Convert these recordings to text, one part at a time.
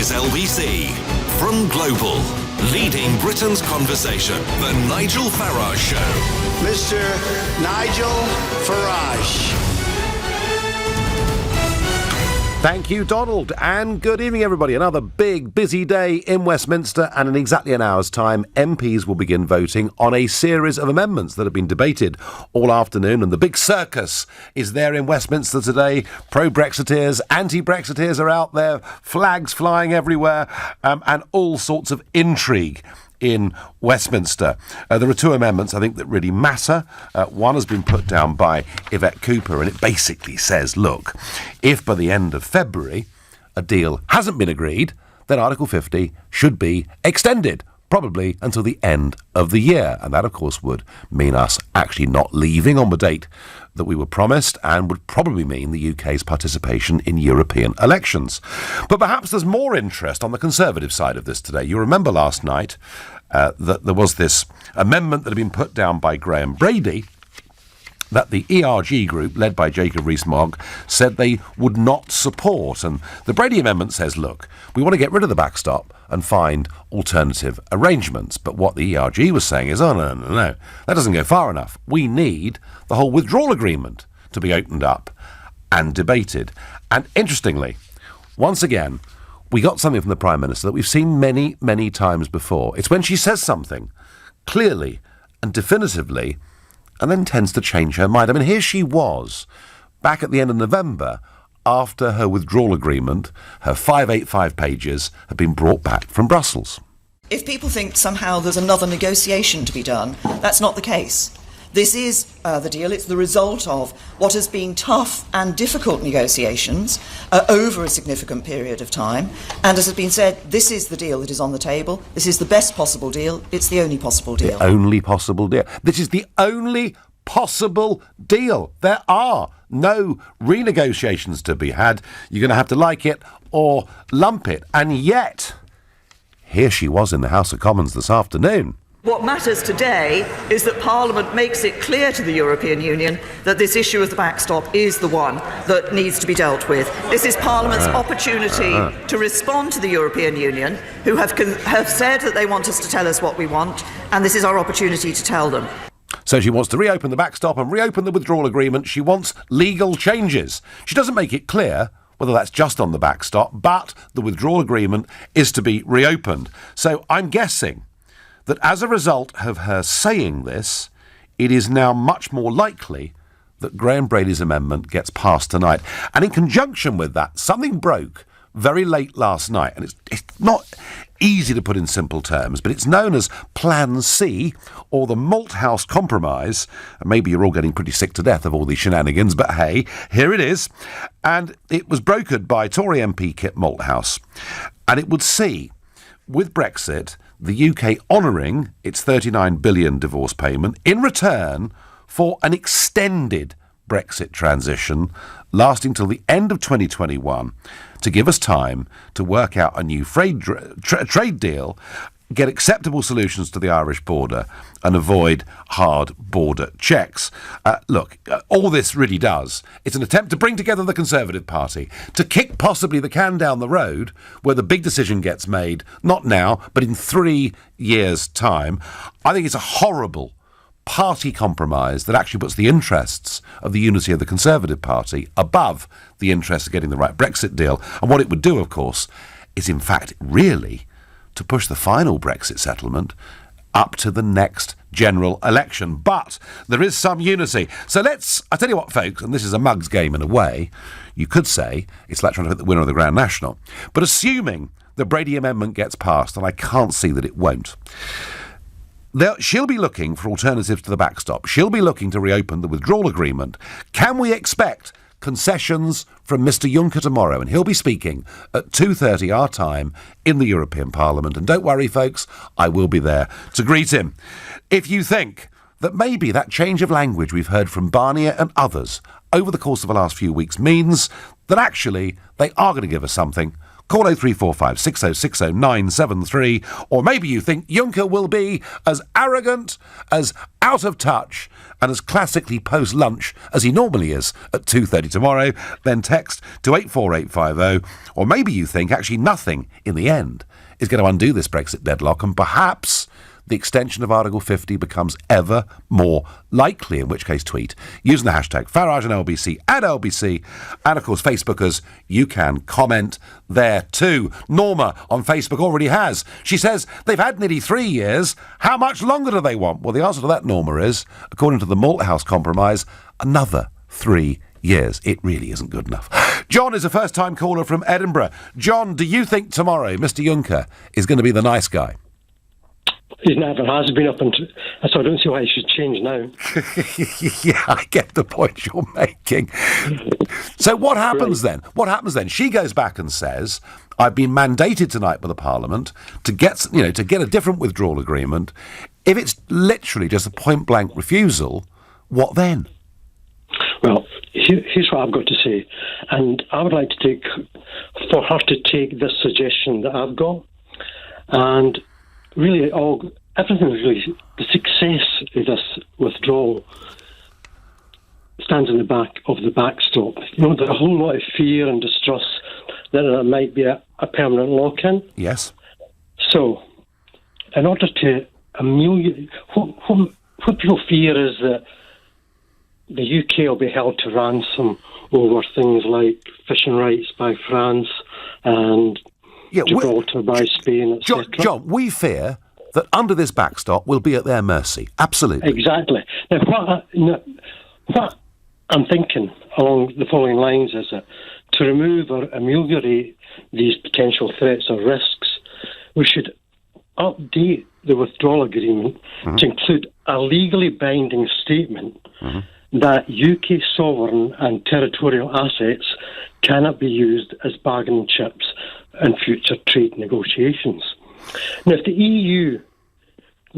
is LBC. From Global, leading Britain's conversation, The Nigel Farage Show. Mr. Nigel Farage. Thank you, Donald, and good evening, everybody. Another big, busy day in Westminster, and in exactly an hour's time, MPs will begin voting on a series of amendments that have been debated all afternoon, and the big circus is there in Westminster today. Pro-Brexiteers, anti-Brexiteers are out there, flags flying everywhere, and all sorts of intrigue in Westminster. There are two amendments, I think, that really matter. One has been put down by Yvette Cooper, and it basically says, look, if by the end of February a deal hasn't been agreed, then Article 50 should be extended, probably until the end of the year. And that, of course, would mean us actually not leaving on the date that we were promised, and would probably mean the UK's participation in European elections. But perhaps there's more interest on the Conservative side of this today. You remember last night that there was this amendment that had been put down by Graham Brady that the ERG group, led by Jacob Rees-Mogg, said they would not support. And the Brady amendment says, look, we want to get rid of the backstop and find alternative arrangements. But what the ERG was saying is, no, that doesn't go far enough. We need the whole withdrawal agreement to be opened up and debated. And interestingly, once again, we got something from the Prime Minister that we've seen many, many times before. It's when she says something clearly and definitively and then tends to change her mind. I mean, here she was back at the end of November after her withdrawal agreement, her 585 pages, had been brought back from Brussels. If people think somehow there's another negotiation to be done, that's not the case. This is the deal. It's the result of what has been tough and difficult negotiations over a significant period of time. And as has been said, this is the deal that is on the table. This is the best possible deal. It's the only possible deal. The only possible deal. This is the only possible deal. There are no renegotiations to be had. You're going to have to like it or lump it. And yet, here she was in the House of Commons this afternoon. What matters today is that Parliament makes it clear to the European Union that this issue of the backstop is the one that needs to be dealt with. This is Parliament's opportunity to respond to the European Union, who have said that they want us to tell us what we want, and this is our opportunity to tell them. So she wants to reopen the backstop and reopen the withdrawal agreement. She wants legal changes. She doesn't make it clear whether that's just on the backstop, but the withdrawal agreement is to be reopened. So I'm guessing that as a result of her saying this, it is now much more likely that Graham Brady's amendment gets passed tonight. And in conjunction with that, something broke very late last night, and it's not easy to put in simple terms, but it's known as Plan C, or the Malthouse Compromise. And maybe you're all getting pretty sick to death of all these shenanigans, but hey, here it is. And it was brokered by Tory MP Kit Malthouse. And it would see, with Brexit, the UK honouring its £39 billion divorce payment in return for an extended Brexit transition lasting till the end of 2021 to give us time to work out a new trade deal, get acceptable solutions to the Irish border and avoid hard border checks. All this really does, it's an attempt to bring together the Conservative Party, to kick possibly the can down the road where the big decision gets made, not now, but in 3 years' time. I think it's a horrible party compromise that actually puts the interests of the unity of the Conservative Party above the interests of getting the right Brexit deal. And what it would do, of course, is in fact really to push the final Brexit settlement up to the next general election. But there is some unity. So I tell you what, folks, and this is a mug's game in a way, you could say it's like trying to pick the winner of the Grand National. But assuming the Brady Amendment gets passed, and I can't see that it won't, she'll be looking for alternatives to the backstop. She'll be looking to reopen the withdrawal agreement. Can we expect concessions from Mr. Juncker tomorrow? And he'll be speaking at 2:30 our time in the European Parliament. And don't worry, folks, I will be there to greet him. If you think that maybe that change of language we've heard from Barnier and others over the course of the last few weeks means that actually they are going to give us something, Call 0345 6060 973. Or maybe you think Juncker will be as arrogant, as out of touch, and as classically post-lunch as he normally is at 2:30 tomorrow. Then text to 84850. Or maybe you think actually nothing, in the end, is going to undo this Brexit deadlock, and perhaps the extension of Article 50 becomes ever more likely, in which case tweet using the hashtag Farage and LBC at LBC, and of course Facebookers, you can comment there too. Norma on Facebook already has. She says they've had nearly 3 years. How much longer do they want? Well, the answer to that, Norma, is, according to the Malthouse compromise, another 3 years. It really isn't good enough. John is a first-time caller from Edinburgh. John, do you think tomorrow Mr Juncker is going to be the nice guy? He never has been up until, so I don't see why he should change now. Yeah, I get the point you're making. So what happens then? What happens then? She goes back and says, I've been mandated tonight by the Parliament to get a different withdrawal agreement. If it's literally just a point-blank refusal, what then? Well, here's what I've got to say. And I would like to take, for her to take this suggestion that I've got, and really, everything is really, the success of this withdrawal stands in the back of the backstop. You know, there's a whole lot of fear and distrust that there might be a permanent lock-in. Yes. So, in order to ameliorate, what people fear is that the UK will be held to ransom over things like fishing rights by France and Gibraltar by Spain, etc. John, we fear that under this backstop we'll be at their mercy. Absolutely. Exactly. Now, what I'm thinking along the following lines is that to remove or ameliorate these potential threats or risks, we should update the withdrawal agreement to include a legally binding statement that UK sovereign and territorial assets cannot be used as bargaining chips in future trade negotiations. Now, if the EU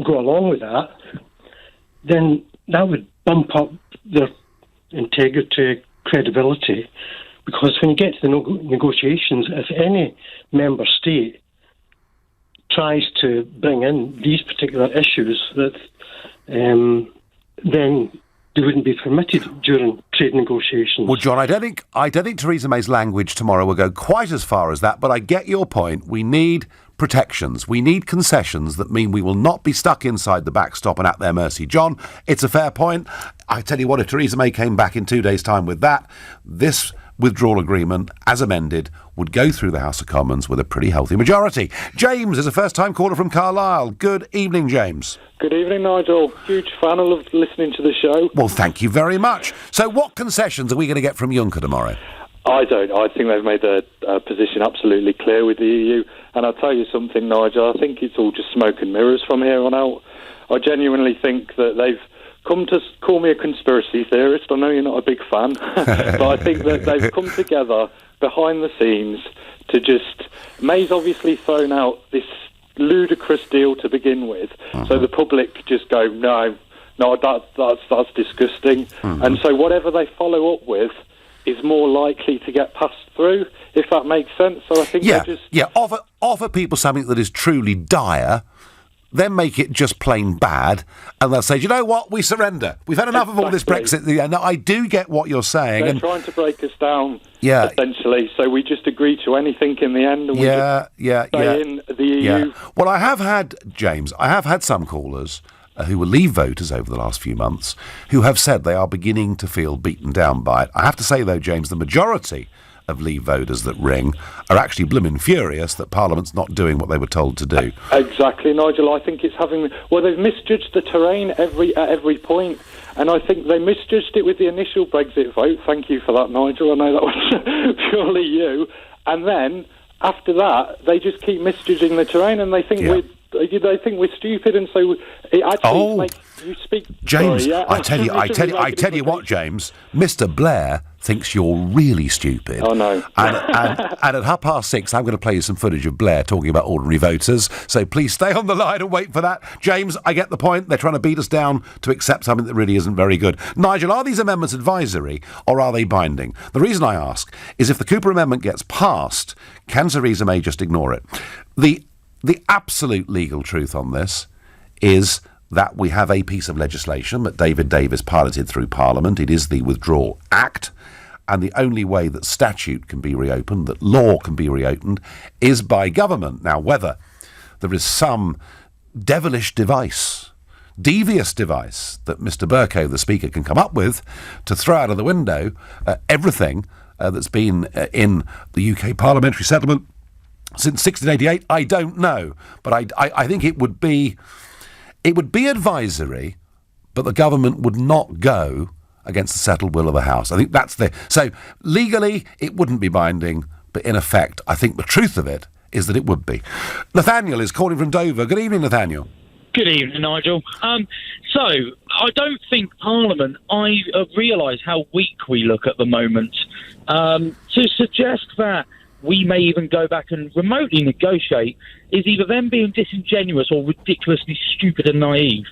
go along with that, then that would bump up their integrity, credibility, because when you get to the negotiations, if any member state tries to bring in these particular issues, that then they wouldn't be permitted during trade negotiations. Well, John, I don't think Theresa May's language tomorrow will go quite as far as that, but I get your point. We need protections. We need concessions that mean we will not be stuck inside the backstop and at their mercy. John, it's a fair point. I tell you what, if Theresa May came back in 2 days' time with that, this withdrawal agreement, as amended, would go through the House of Commons with a pretty healthy majority. James is a first-time caller from Carlisle. Good evening, James. Good evening, Nigel. Huge fan. I love listening to the show. Well, thank you very much. So what concessions are we going to get from Juncker tomorrow? I don't. I think they've made their position absolutely clear with the EU. And I'll tell you something, Nigel, I think it's all just smoke and mirrors from here on out. I genuinely think that they've come to call me a conspiracy theorist. I know you're not a big fan, but I think that they've come together behind the scenes to just... May's obviously thrown out this ludicrous deal to begin with, so the public just go, no, that's disgusting. And so whatever they follow up with is more likely to get passed through, if that makes sense. So I think offer people something that is truly dire, then make it just plain bad, and they'll say, you know what, we surrender. We've had enough of all this Brexit. Now, I do get what you're saying. They're trying to break us down, essentially, so we just agree to anything in the end, and we just stay in the EU. Yeah. Well, I have had some callers who were Leave voters over the last few months who have said they are beginning to feel beaten down by it. I have to say, though, James, the majority of Leave voters that ring are actually blooming furious that Parliament's not doing what they were told to do. Exactly, Nigel. I think it's having... Well, they've misjudged the terrain at every point, and I think they misjudged it with the initial Brexit vote. Thank you for that, Nigel. I know that was purely you. And then, after that, they just keep misjudging the terrain, and they think they think we're stupid, and so it actually makes you speak. James, Sorry, yeah? I tell you what, James, Mr. Blair thinks you're really stupid. Oh no! And at 6:30, I'm going to play you some footage of Blair talking about ordinary voters. So please stay on the line and wait for that. James, I get the point. They're trying to beat us down to accept something that really isn't very good. Nigel, are these amendments advisory or are they binding? The reason I ask is if the Cooper Amendment gets passed, can Theresa May just ignore it? The absolute legal truth on this is that we have a piece of legislation that David Davis piloted through Parliament. It is the Withdrawal Act. And the only way that statute can be reopened, that law can be reopened, is by government. Now, whether there is some devilish device, devious device, that Mr. Burko, the Speaker, can come up with to throw out of the window everything that's been in the UK parliamentary settlement since 1688, I don't know. But I think it would be advisory, but the government would not go against the settled will of the House. I think that's so legally it wouldn't be binding, but in effect I think the truth of it is that it would be. Nathaniel is calling from Dover. Good evening, Nathaniel. Good evening, Nigel. So I don't think Parliament, I realise how weak we look at the moment. To suggest that we may even go back and remotely negotiate is either them being disingenuous or ridiculously stupid and naive.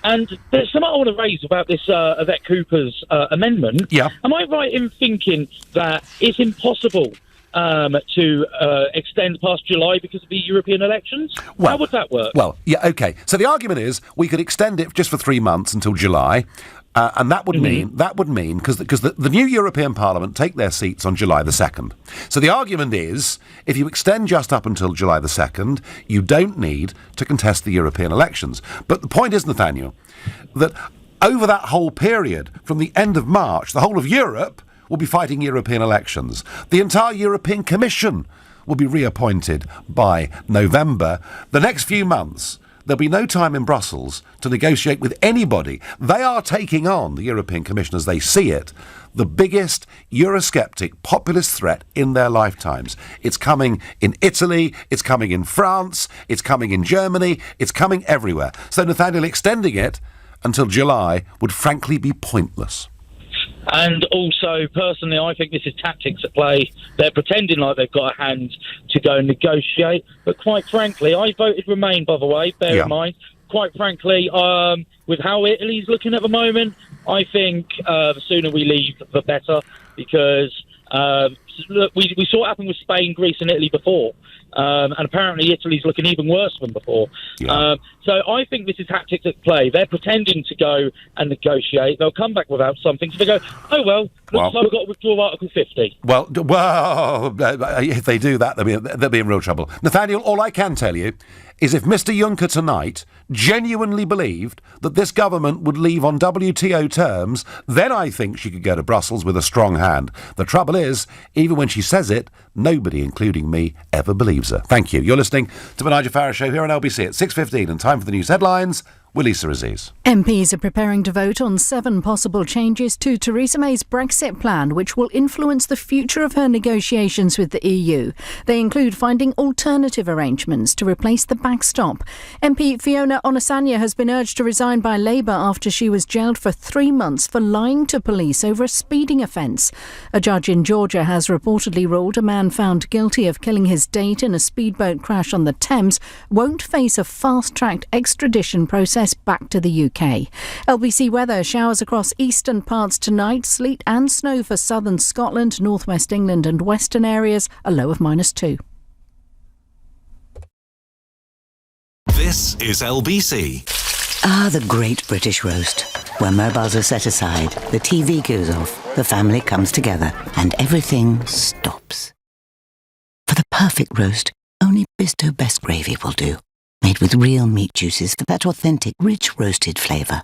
And there's something I want to raise about this Yvette Cooper's amendment. Yeah. Am I right in thinking that it's impossible to extend past July because of the European elections? How would that work? Well, yeah, OK. So the argument is we could extend it just for 3 months until July. And that would mean, because the new European Parliament take their seats on July the 2nd. So the argument is, if you extend just up until July the 2nd, you don't need to contest the European elections. But the point is, Nathaniel, that over that whole period, from the end of March, the whole of Europe will be fighting European elections. The entire European Commission will be reappointed by November. The next few months, there'll be no time in Brussels to negotiate with anybody. They are taking on, the European Commission as they see it, the biggest Eurosceptic populist threat in their lifetimes. It's coming in Italy, it's coming in France, it's coming in Germany, it's coming everywhere. So, Nathaniel, extending it until July would frankly be pointless. And also, personally, I think this is tactics at play. They're pretending like they've got a hand to go and negotiate. But quite frankly, I voted Remain, by the way, bear in mind. Quite frankly, with how Italy's looking at the moment, I think the sooner we leave, the better. Because, look, we saw it happen with Spain, Greece and Italy before. And apparently Italy's looking even worse than before. Yeah. So I think this is tactics at play. They're pretending to go and negotiate. They'll come back without something. So they go, oh, well, looks like we've got to withdraw Article 50. Well, if they do that, they'll be in real trouble. Nathaniel, all I can tell you is if Mr. Juncker tonight genuinely believed that this government would leave on WTO terms, then I think she could go to Brussels with a strong hand. The trouble is, even when she says it, nobody, including me, ever believes her. Thank you. You're listening to the Nigel Farage Show here on LBC at 6:15, and time for the news headlines. We're Lisa Aziz. MPs are preparing to vote on 7 possible changes to Theresa May's Brexit plan, which will influence the future of her negotiations with the EU. They include finding alternative arrangements to replace the backstop. MP Fiona Onasanya has been urged to resign by Labour after she was jailed for 3 months for lying to police over a speeding offence. A judge in Georgia has reportedly ruled a man found guilty of killing his date in a speedboat crash on the Thames won't face a fast-tracked extradition process back to the UK. LBC weather: showers across eastern parts tonight, sleet and snow for southern Scotland, northwest England and western areas, a low of -2. This is LBC. Ah, the great British roast. Where mobiles are set aside, the TV goes off, the family comes together, and everything stops. For the perfect roast, only Bisto Best Gravy will do. Made with real meat juices for that authentic, rich roasted flavour.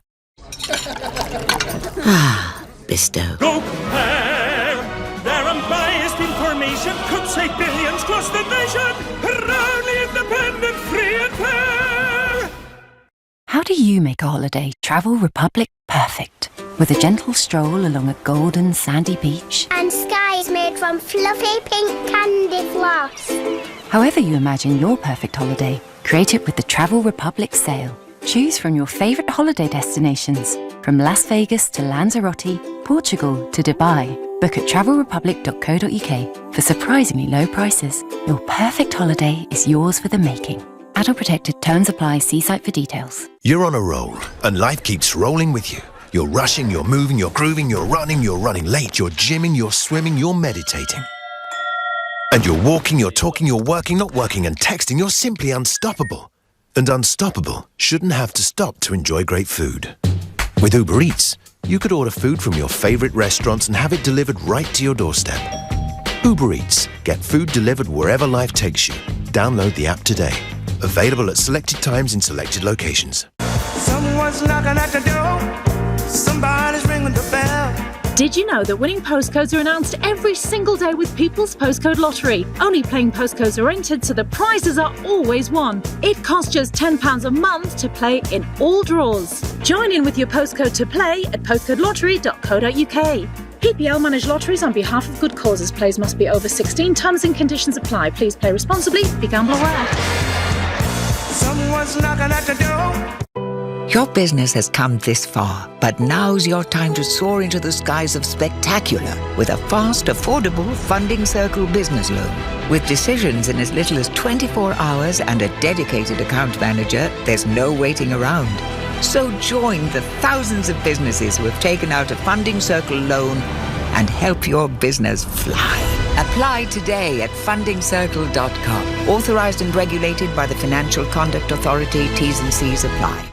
Ah, Bisto. Go Blair! Their unbiased information could save billions across the nation. Proudly independent, free and fair. How do you make a holiday Travel Republic perfect? With a gentle stroll along a golden sandy beach and skies made from fluffy pink candy floss. However you imagine your perfect holiday, create it with the Travel Republic sale. Choose from your favourite holiday destinations, from Las Vegas to Lanzarote, Portugal to Dubai. Book at travelrepublic.co.uk for surprisingly low prices. Your perfect holiday is yours for the making. Adult protected, terms apply, see site for details. You're on a roll, and life keeps rolling with you. You're rushing, you're moving, you're grooving, you're running late, you're gymming, you're swimming, you're meditating. And you're walking, you're talking, you're working, not working, and texting, you're simply unstoppable. And unstoppable shouldn't have to stop to enjoy great food. With Uber Eats, you could order food from your favourite restaurants and have it delivered right to your doorstep. Uber Eats. Get food delivered wherever life takes you. Download the app today. Available at selected times in selected locations. Someone's knocking at the door. Somebody's ringing the bell. Did you know that winning postcodes are announced every single day with People's Postcode Lottery? Only playing postcodes are entered, so the prizes are always won. It costs just £10 a month to play in all draws. Join in with your postcode to play at postcodelottery.co.uk. PPL manage lotteries on behalf of good causes. Players must be over 16. Terms and conditions apply. Please play responsibly. Be gamble aware. Someone's knocking at the door. Your business has come this far, but now's your time to soar into the skies of spectacular with a fast, affordable Funding Circle business loan. With decisions in as little as 24 hours and a dedicated account manager, there's no waiting around. So join the thousands of businesses who have taken out a Funding Circle loan and help your business fly. Apply today at fundingcircle.com. Authorised and regulated by the Financial Conduct Authority. T's and C's apply.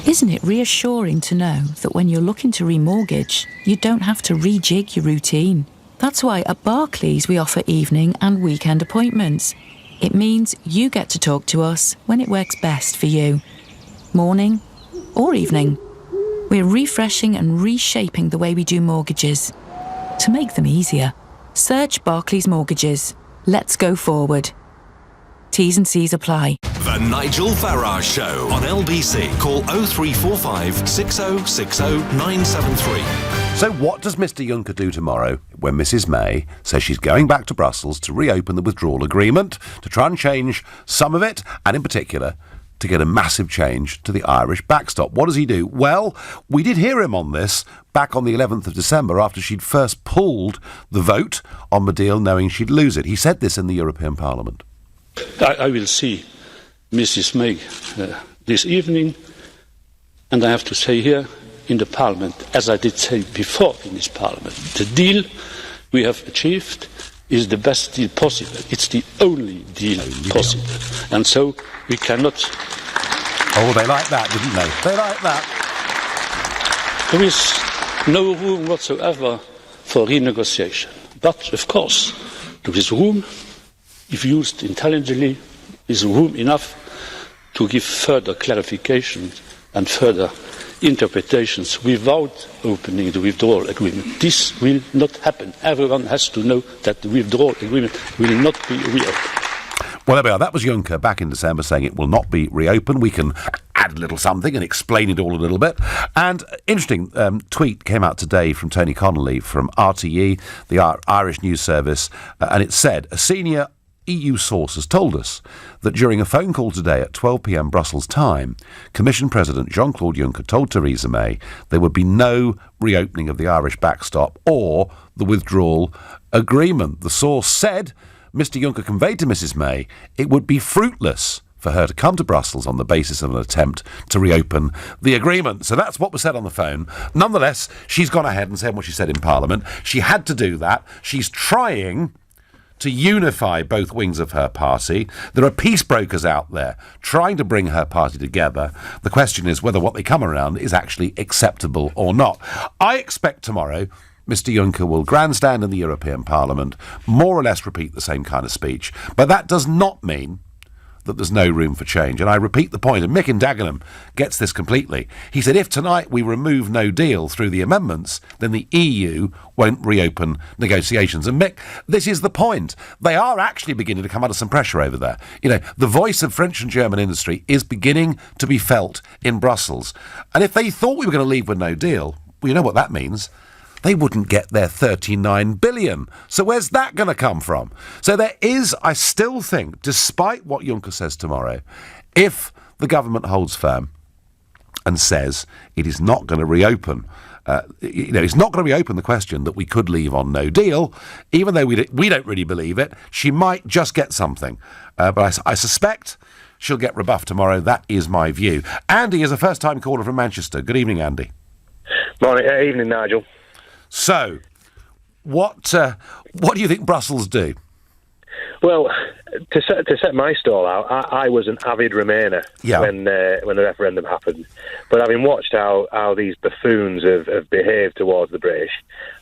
Isn't it reassuring to know that when you're looking to remortgage, you don't have to rejig your routine? That's why at Barclays we offer evening and weekend appointments. It means you get to talk to us when it works best for you. Morning or evening. We're refreshing and reshaping the way we do mortgages to make them easier. Search Barclays Mortgages. Let's go forward. T's and C's apply. The Nigel Farage Show on LBC. Call 0345 6060 973. So what does Mr Juncker do tomorrow when Mrs May says she's going back to Brussels to reopen the withdrawal agreement, to try and change some of it, and in particular to get a massive change to the Irish backstop? What does he do? Well, we did hear him on this back on the 11th of December after she'd first pulled the vote on the deal knowing she'd lose it. He said this in the European Parliament. I will see Mrs May this evening, and I have to say here in the Parliament, as I did say before in this Parliament, the deal we have achieved is the best deal possible. It's the only deal possible. And so we cannot... Oh, they like that, didn't they? They like that. There is no room whatsoever for renegotiation. But, of course, there is room, if used intelligently, is room enough to give further clarification and further interpretations without opening the withdrawal agreement. This will not happen. Everyone has to know that the withdrawal agreement will not be reopened. Well, there we are. That was Juncker back in December saying it will not be reopened. We can add a little something and explain it all a little bit. And interesting tweet came out today from Tony Connolly from RTE, the Irish news service, and it said, a senior EU source has told us that during a phone call today at 12 p.m. Brussels time, Commission President Jean-Claude Juncker told Theresa May there would be no reopening of the Irish backstop or the withdrawal agreement. The source said Mr Juncker conveyed to Mrs May it would be fruitless for her to come to Brussels on the basis of an attempt to reopen the agreement. So that's what was said on the phone. Nonetheless, she's gone ahead and said what she said in Parliament. She had to do that. She's trying to unify both wings of her party. There are peace brokers out there trying to bring her party together. The question is whether what they come around is actually acceptable or not. I expect tomorrow Mr Juncker will grandstand in the European Parliament, more or less repeat the same kind of speech. But that does not mean that there's no room for change. And I repeat the point, and Mick in Dagenham gets this completely. He said, if tonight we remove no deal through the amendments, then the EU won't reopen negotiations. And Mick, this is the point. They are actually beginning to come under some pressure over there. You know, the voice of French and German industry is beginning to be felt in Brussels. And if they thought we were going to leave with no deal, well, you know what that means. they wouldn't get their 39 billion. So where's that going to come from? So there is, I still think, despite what Juncker says tomorrow, if the government holds firm and says it is not going to reopen, it's not going to reopen the question that we could leave on no deal, even though we don't really believe it, she might just get something. But I suspect she'll get rebuffed tomorrow. That is my view. Andy is a first-time caller from Manchester. Good evening, Andy. Morning, evening, Nigel. So, what do you think Brussels do? Well, to set my stall out, I was an avid Remainer when the referendum happened. But having watched how these buffoons have behaved towards the British,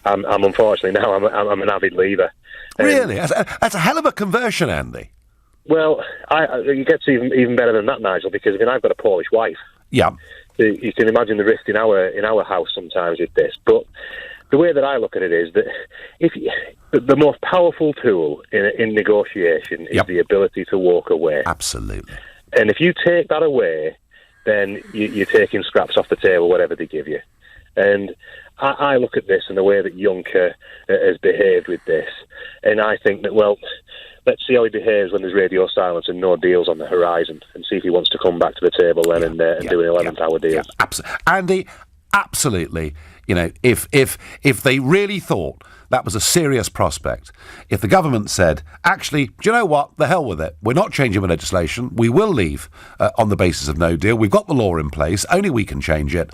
I'm unfortunately now I'm an avid Leaver. Really? That's a hell of a conversion, Andy. Well, it gets even better than that, Nigel, because I've got a Polish wife. Yeah. You can imagine the rift in our house sometimes with this. But the way that I look at it is that the most powerful tool in negotiation is the ability to walk away. Absolutely. And if you take that away, then you're taking scraps off the table, whatever they give you. And I look at this and the way that Juncker has behaved with this, and I think that, well, let's see how he behaves when there's radio silence and no deals on the horizon, and see if he wants to come back to the table then and do an 11th hour deal. Andy, absolutely. If they really thought that was a serious prospect, if the government said, actually, do you know what, the hell with it, we're not changing the legislation, we will leave on the basis of no deal, we've got the law in place, only we can change it,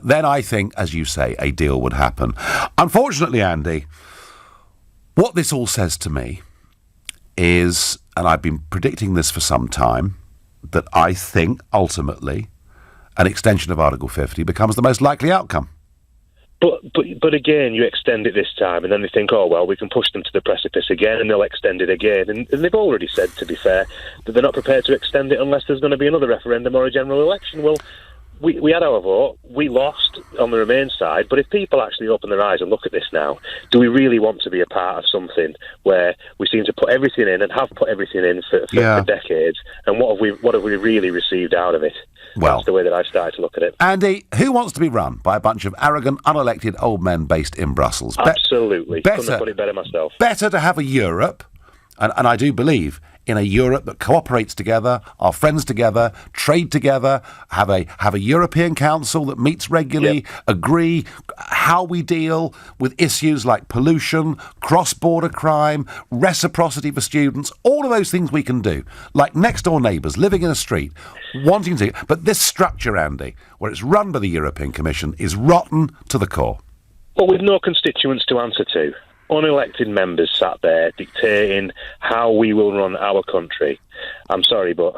then I think, as you say, a deal would happen. Unfortunately, Andy, what this all says to me is, and I've been predicting this for some time, that I think, ultimately, an extension of Article 50 becomes the most likely outcome. But again, you extend it this time, and then they think, oh, well, we can push them to the precipice again, and they'll extend it again. And they've already said, to be fair, that they're not prepared to extend it unless there's going to be another referendum or a general election. Well, we had our vote, we lost on the Remain side, but if people actually open their eyes and look at this now, do we really want to be a part of something where we seem to put everything in and have put everything in for decades, and what have we really received out of it? Well, that's the way that I've started to look at it. Andy, who wants to be run by a bunch of arrogant, unelected old men based in Brussels? Absolutely. Couldn't have put it better myself. Better to have a Europe, and I do believe in a Europe that cooperates together, are friends together, trade together, have a European Council that meets regularly, agree how we deal with issues like pollution, cross-border crime, reciprocity for students, all of those things we can do, like next-door neighbours living in a street, wanting to. But this structure, Andy, where it's run by the European Commission, is rotten to the core. Well, with no constituents to answer to. Unelected members sat there dictating how we will run our country. I'm sorry, but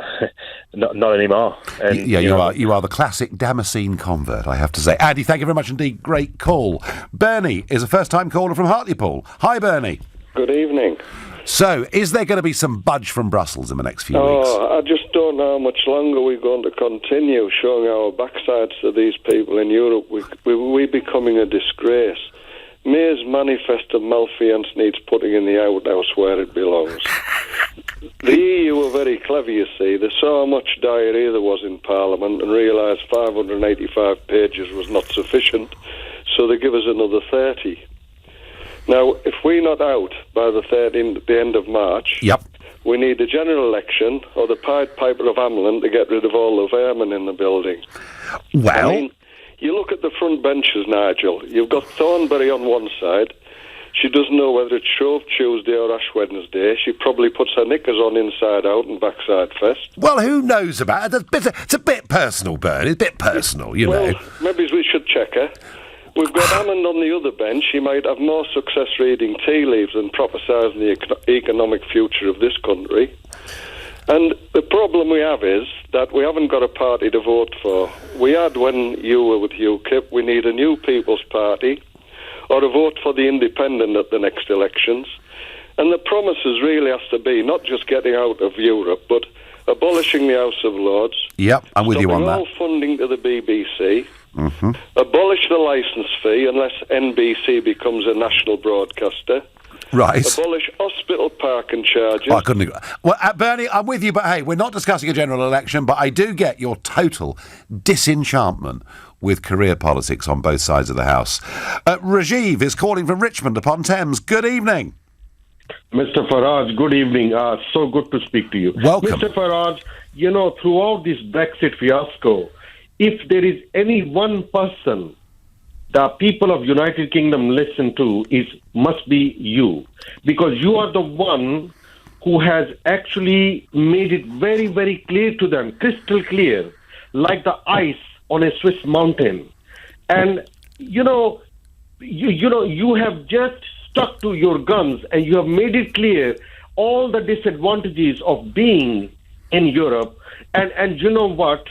not anymore. And, you are the classic Damascene convert, I have to say. Andy, thank you very much indeed. Great call. Bernie is a first-time caller from Hartlepool. Hi, Bernie. Good evening. So, is there going to be some budge from Brussels in the next few weeks? I just don't know how much longer we're going to continue showing our backsides to these people in Europe. We're becoming a disgrace. May's manifest of malfeasance needs putting in the outhouse where it belongs. The EU were very clever, you see. They saw how much diarrhea there was in Parliament and realised 585 pages was not sufficient, so they give us another 30. Now, if we're not out by the end of March, we need a general election or the Pied Piper of Hamelin to get rid of all the vermin in the building. Well, I mean, you look at the front benches, Nigel. You've got Thornberry on one side. She doesn't know whether it's Shrove Tuesday or Ash Wednesday. She probably puts her knickers on inside out and backside first. Well, who knows about it? It's a bit personal, Bert. It's a bit personal, you know. Maybe we should check her. We've got Hammond on the other bench. He might have more success reading tea leaves than prophesying the economic future of this country. And the problem we have is that we haven't got a party to vote for. We had when you were with UKIP. We need a new People's Party or a vote for the Independent at the next elections. And the promises really has to be not just getting out of Europe, but abolishing the House of Lords. Yep, I'm with you on that. All funding to the BBC. Mm-hmm. Abolish the licence fee unless NBC becomes a national broadcaster. Right. Abolish hospital parking charges. I couldn't agree. Well, Bernie, I'm with you, but hey, we're not discussing a general election, but I do get your total disenchantment with career politics on both sides of the House. Rajiv is calling from Richmond upon Thames. Good evening. Mr. Farage, good evening. So good to speak to you. Welcome. Mr. Farage, throughout this Brexit fiasco, if there is any one person the people of United Kingdom listen to, must be you. Because you are the one who has actually made it very, very clear to them, crystal clear, like the ice on a Swiss mountain. And, you have just stuck to your guns and you have made it clear all the disadvantages of being in Europe. And you know what?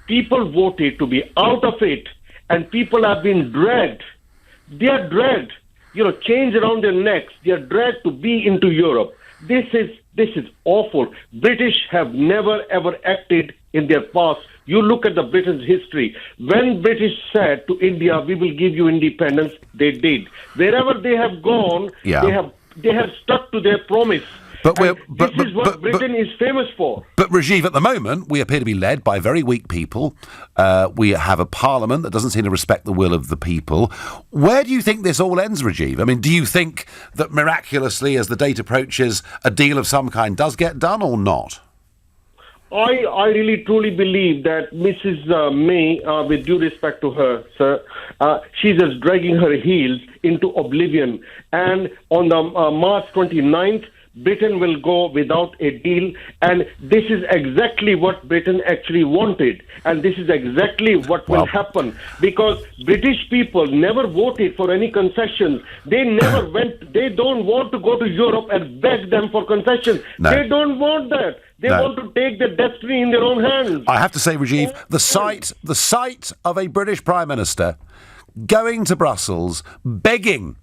People voted to be out of it, and people have been dragged. They are dragged, chains around their necks. They are dragged to be into Europe. This is awful. British have never ever acted in their past. You look at the Britain's history. When British said to India, we will give you independence, they did. Wherever they have gone, they have stuck to their promise. This is what Britain is famous for. But Rajiv, at the moment, we appear to be led by very weak people. We have a parliament that doesn't seem to respect the will of the people. Where do you think this all ends, Rajiv? I mean, do you think that miraculously, as the date approaches, a deal of some kind does get done or not? I really truly believe that Mrs. May, with due respect to her, sir, she's just dragging her heels into oblivion. And on the March 29th, Britain will go without a deal, and this is exactly what Britain actually wanted, and this is exactly what will happen, because British people never voted for any concessions. They never they don't want to go to Europe and beg them for concessions. No. They don't want that. They want to take their destiny in their own hands. I have to say, Rajiv, the sight of a British Prime Minister going to Brussels, begging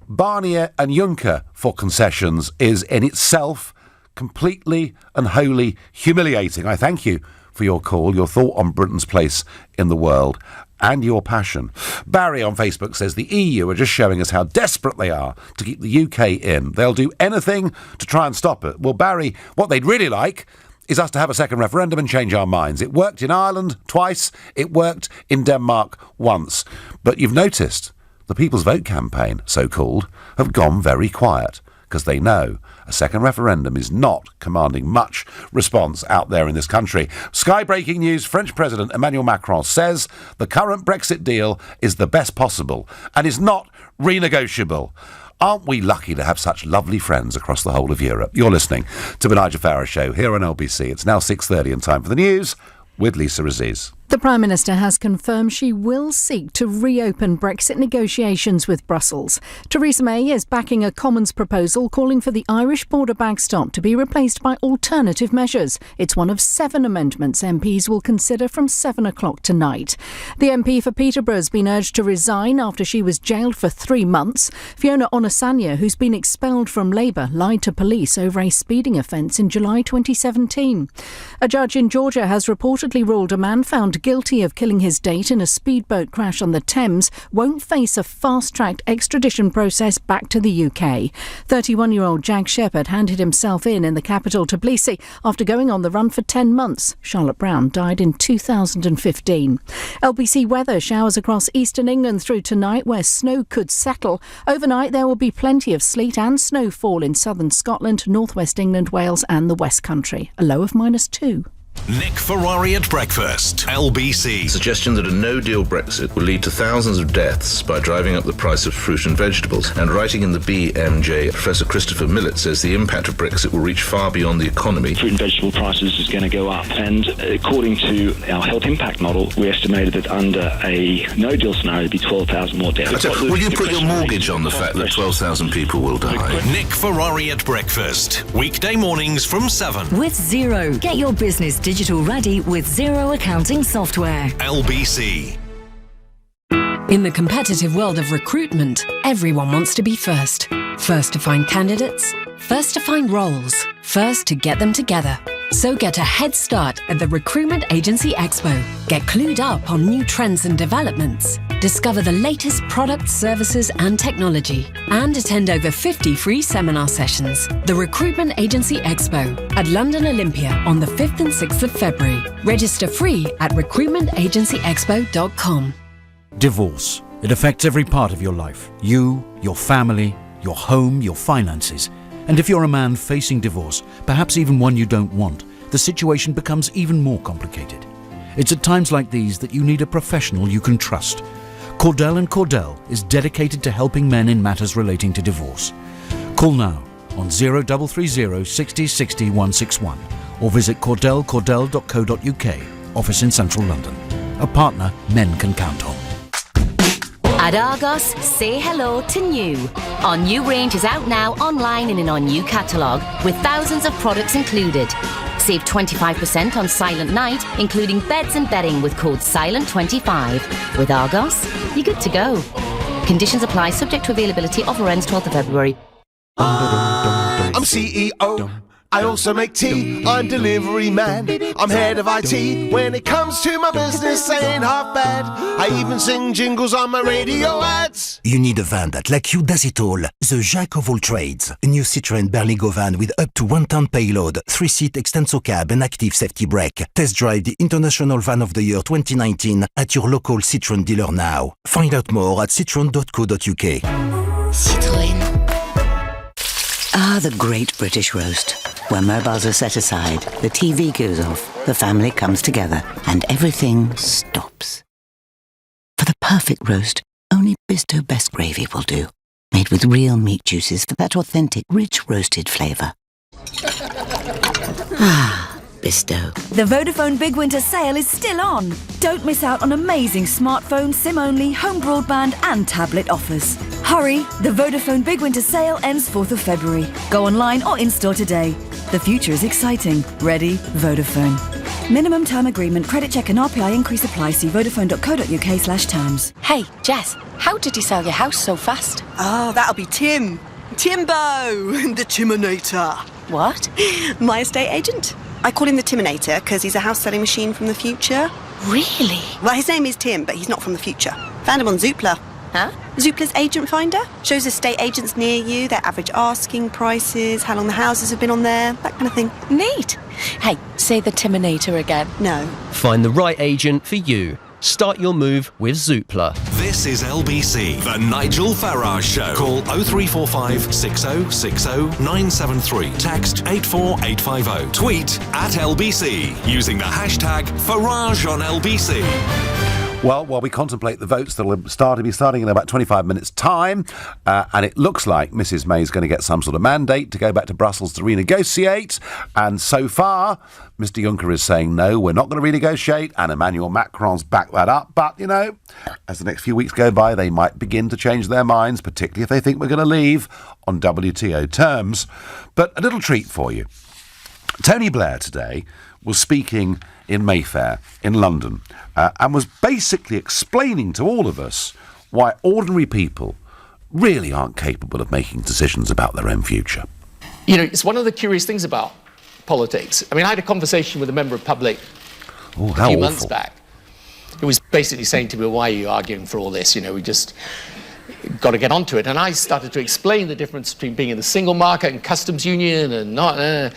Barnier and Juncker for concessions is in itself completely and wholly humiliating. I thank you for your call, your thought on Britain's place in the world, and your passion. Barry on Facebook says the EU are just showing us how desperate they are to keep the UK in. They'll do anything to try and stop it. Well, Barry, what they'd really like is us to have a second referendum and change our minds. It worked in Ireland twice. It worked in Denmark once. But you've noticed the People's Vote campaign, so-called, have gone very quiet because they know a second referendum is not commanding much response out there in this country. Sky-breaking news, French President Emmanuel Macron says the current Brexit deal is the best possible and is not renegotiable. Aren't we lucky to have such lovely friends across the whole of Europe? You're listening to the Nigel Farage Show here on LBC. It's now 6:30 and time for the news with Lisa Aziz. The Prime Minister has confirmed she will seek to reopen Brexit negotiations with Brussels. Theresa May is backing a Commons proposal calling for the Irish border backstop to be replaced by alternative measures. It's one of 7 amendments MPs will consider from 7 o'clock tonight. The MP for Peterborough has been urged to resign after she was jailed for 3 months. Fiona Onasanya, who's been expelled from Labour, lied to police over a speeding offence in July 2017. A judge in Georgia has reportedly ruled a man found guilty of killing his date in a speedboat crash on the Thames won't face a fast-tracked extradition process back to the UK. 31-year-old Jack Shepherd handed himself in the capital Tbilisi after going on the run for 10 months. Charlotte Brown died in 2015. LBC weather, showers across eastern England through tonight where snow could settle. Overnight there will be plenty of sleet and snowfall in southern Scotland, northwest England, Wales and the West Country. A low of -2. Nick Ferrari at breakfast, LBC. Suggestion that a no-deal Brexit will lead to thousands of deaths by driving up the price of fruit and vegetables. And writing in the BMJ, Professor Christopher Millett says the impact of Brexit will reach far beyond the economy. Fruit and vegetable prices is going to go up. And according to our health impact model, we estimated that under a no-deal scenario, it'd be 12,000 more deaths. Will you put your mortgage on the fact that 12,000 people will die? Nick Ferrari at breakfast, weekday mornings from 7. With Xero, get your business digital ready with Xero accounting software. LBC. In the competitive world of recruitment, everyone wants to be first. First to find candidates, first to find roles, first to get them together. So get a head start at the Recruitment Agency Expo. Get clued up on new trends and developments. Discover the latest products, services and technology and attend over 50 free seminar sessions. The Recruitment Agency Expo at London Olympia on the 5th and 6th of February. Register free at recruitmentagencyexpo.com. Divorce. It affects every part of your life. You, your family, your home, your finances. And if you're a man facing divorce, perhaps even one you don't want, the situation becomes even more complicated. It's at times like these that you need a professional you can trust. Cordell & Cordell is dedicated to helping men in matters relating to divorce. Call now on 0330 60 60 161 or visit cordell.co.uk, office in central London. A partner men can count on. At Argos, say hello to new. Our new range is out now online and in our new catalogue, with thousands of products included. Save 25% on Silent Night, including beds and bedding with code SILENT25. With Argos, you're good to go. Conditions apply, subject to availability. Offer ends 12th of February. I'm CEO. I also make tea. I'm delivery man. I'm head of IT. When it comes to my business, I ain't half bad. I even sing jingles on my radio ads. You need a van that, like you, does it all. The jack of all trades. A new Citroën Berlingo van with up to 1 ton payload, 3-seat extenso cab and active safety brake. Test drive the International Van of the Year 2019 at your local Citroën dealer now. Find out more at citroen.co.uk. Citroën. Ah, the great British roast. Where mobiles are set aside, the TV goes off, the family comes together, and everything stops. For the perfect roast, only Bisto Best Gravy will do. Made with real meat juices for that authentic, rich roasted flavour. Ah, Bisto. The Vodafone Big Winter Sale is still on. Don't miss out on amazing smartphone, SIM-only, home broadband and tablet offers. Hurry, the Vodafone Big Winter Sale ends 4th of February. Go online or in-store today. The future is exciting. Ready? Vodafone. Minimum term agreement, credit check and RPI increase apply. See vodafone.co.uk/terms. Hey, Jess, how did you sell your house so fast? Oh, that'll be Tim. Timbo, the Timinator. What? My estate agent. I call him the Timinator because he's a house-selling machine from the future. Really? Well, his name is Tim, but he's not from the future. Found him on Zoopla. Huh? Zoopla's Agent Finder shows estate agents near you, their average asking prices, how long the houses have been on there, that kind of thing. Neat. Hey, say the Timinator again. No. Find the right agent for you. Start your move with Zoopla. This is LBC, the Nigel Farage Show. Call 0345 6060 973. Text 84850. Tweet at LBC using the hashtag Farage on LBC. Well, while we contemplate the votes that will be starting in about 25 minutes' time, and it looks like Mrs May is going to get some sort of mandate to go back to Brussels to renegotiate, and so far, Mr Juncker is saying, no, we're not going to renegotiate, and Emmanuel Macron's backed that up, but, you know, as the next few weeks go by, they might begin to change their minds, particularly if they think we're going to leave on WTO terms. But a little treat for you. Tony Blair today was speaking in Mayfair in London and was basically explaining to all of us why ordinary people really aren't capable of making decisions about their own future. You know, it's one of the curious things about politics. I mean, I had a conversation with a member of public a few months back who was basically saying to me, why are you arguing for all this? You know, we just got to get onto it. And I started to explain the difference between being in the single market and customs union and not... and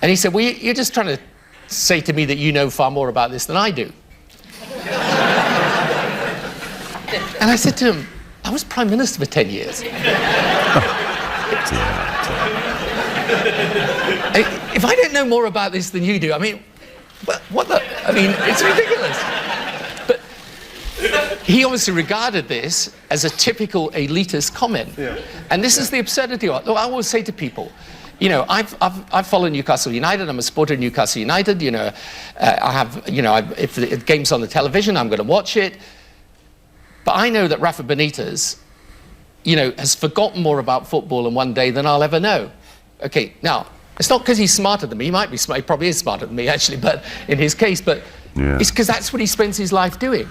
he said, well, you're just trying to say to me that you know far more about this than I do. And I said to him, I was Prime Minister for 10 years. If I don't know more about this than you do, I mean, what the... I mean, it's ridiculous. But he obviously regarded this as a typical elitist comment. Yeah. And this is the absurdity of it. Look, I always say to people, you know, I've followed Newcastle United. I'm a supporter of Newcastle United. You know, I have, you know, if the game's on the television, I'm going to watch it. But I know that Rafa Benitez, you know, has forgotten more about football in one day than I'll ever know. Okay, now, it's not because he's smarter than me. He might be smart. He probably is smarter than me, actually, but in his case. But it's because that's what he spends his life doing.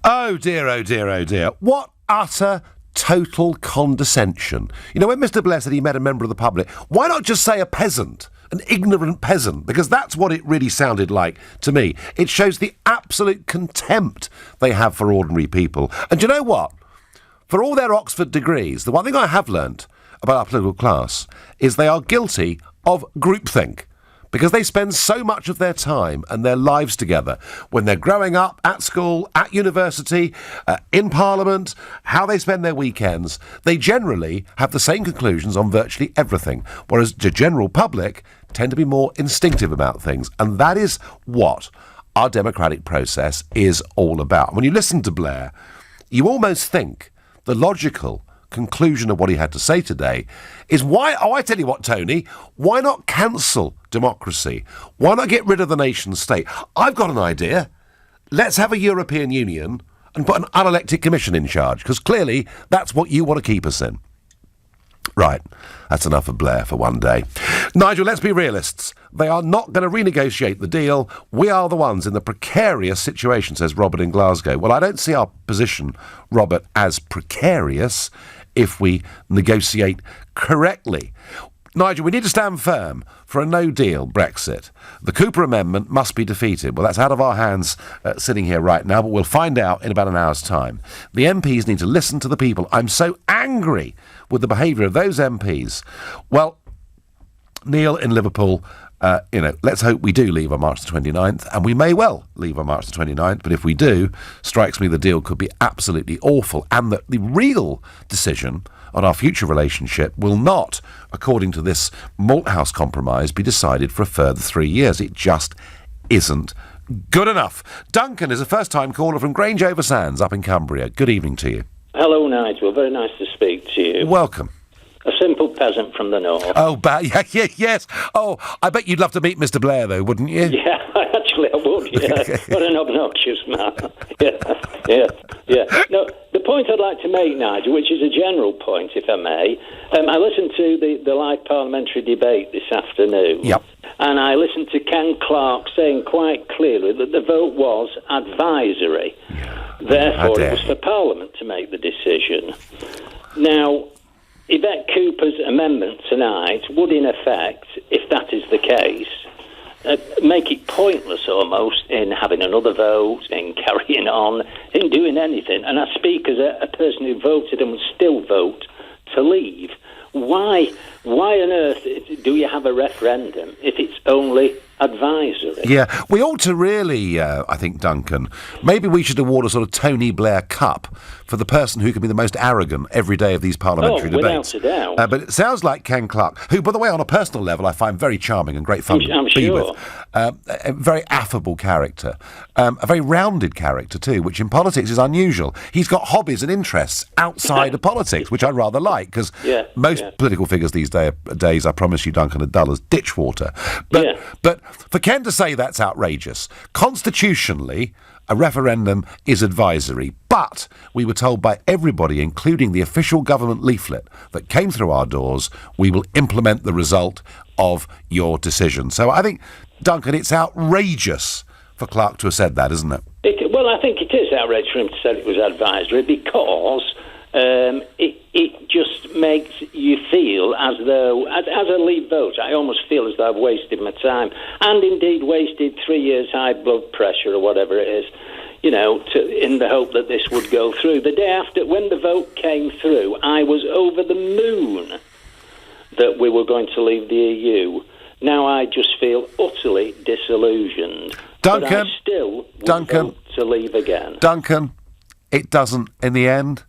Oh, dear, oh, dear, oh, dear. What utter... total condescension. You know, when Mr Blair said he met a member of the public, why not just say a peasant? an ignorant peasant, because that's what it really sounded like to me. It shows the absolute contempt they have for ordinary people. And do you know what? For all their Oxford degrees, the one thing I have learnt about our political class is they are guilty of groupthink, because they spend so much of their time and their lives together when they're growing up, at school, at university, in Parliament, how they spend their weekends. They generally have the same conclusions on virtually everything, whereas the general public tend to be more instinctive about things. And that is what our democratic process is all about. When you listen to Blair, you almost think the logical conclusion of what he had to say today is I tell you what, Tony, why not cancel democracy? Why not get rid of the nation state? I've got an idea. Let's have a European Union and put an unelected commission in charge, because clearly that's what you want to keep us in. Right, that's enough of Blair for one day. Nigel, let's be realists. They are not going to renegotiate the deal. We are the ones in the precarious situation, says Robert in Glasgow. Well, I don't see our position, Robert, as precarious if we negotiate correctly. Nigel, we need to stand firm for a no-deal Brexit. The Cooper Amendment must be defeated. Well, that's out of our hands sitting here right now, but we'll find out in about an hour's time. The MPs need to listen to the people. I'm so angry with the behaviour of those MPs. Well, Neil in Liverpool, let's hope we do leave on March the 29th, and we may well leave on March the 29th, but if we do, strikes me the deal could be absolutely awful, and that the real decision on our future relationship will not, according to this Malthouse compromise, be decided for a further 3 years. It just isn't good enough. Duncan is a first-time caller from Grange over Sands up in Cumbria. Good evening to you. Hello, Nigel. Very nice to speak to you. Welcome. A simple peasant from the north. Oh, yes. Oh, I bet you'd love to meet Mr. Blair, though, wouldn't you? Yeah, actually I would, yeah. What an obnoxious man. Yeah. No, the point I'd like to make, Nigel, which is a general point, if I may, I listened to the live parliamentary debate this afternoon. Yep. And I listened to Ken Clarke saying quite clearly that the vote was advisory. Yeah. Therefore, it was for Parliament to make the decision. Now, Yvette Cooper's amendment tonight would, in effect, if that is the case, make it pointless almost in having another vote, in carrying on, in doing anything. And I speak as a person who voted and would still vote to leave. Why on earth do you have a referendum if it's only advisory? Yeah, we ought to really, I think, Duncan, maybe we should award a sort of Tony Blair Cup for the person who can be the most arrogant every day of these parliamentary debates. Without a doubt. But it sounds like Ken Clarke, who, by the way, on a personal level, I find very charming and great fun I'm to be sure. with. A very affable character, a very rounded character too, which in politics is unusual. He's got hobbies and interests outside of politics, which I rather like, because most political figures these days, I promise you, Duncan, are dull as ditch water. But for Ken to say that's outrageous, constitutionally, a referendum is advisory, but we were told by everybody, including the official government leaflet that came through our doors, we will implement the result of your decision. So I think, Duncan, it's outrageous for Clarke to have said that, isn't it? Well, I think it is outrageous for him to say it was advisory, because it just makes you feel as though, as a Leave voter, I almost feel as though I've wasted my time, and indeed wasted 3 years high blood pressure or whatever it is, in the hope that this would go through. The day after, when the vote came through, I was over the moon that we were going to leave the EU. Now I just feel utterly disillusioned. Duncan, but I still would vote to leave again. Duncan, it doesn't, in the end.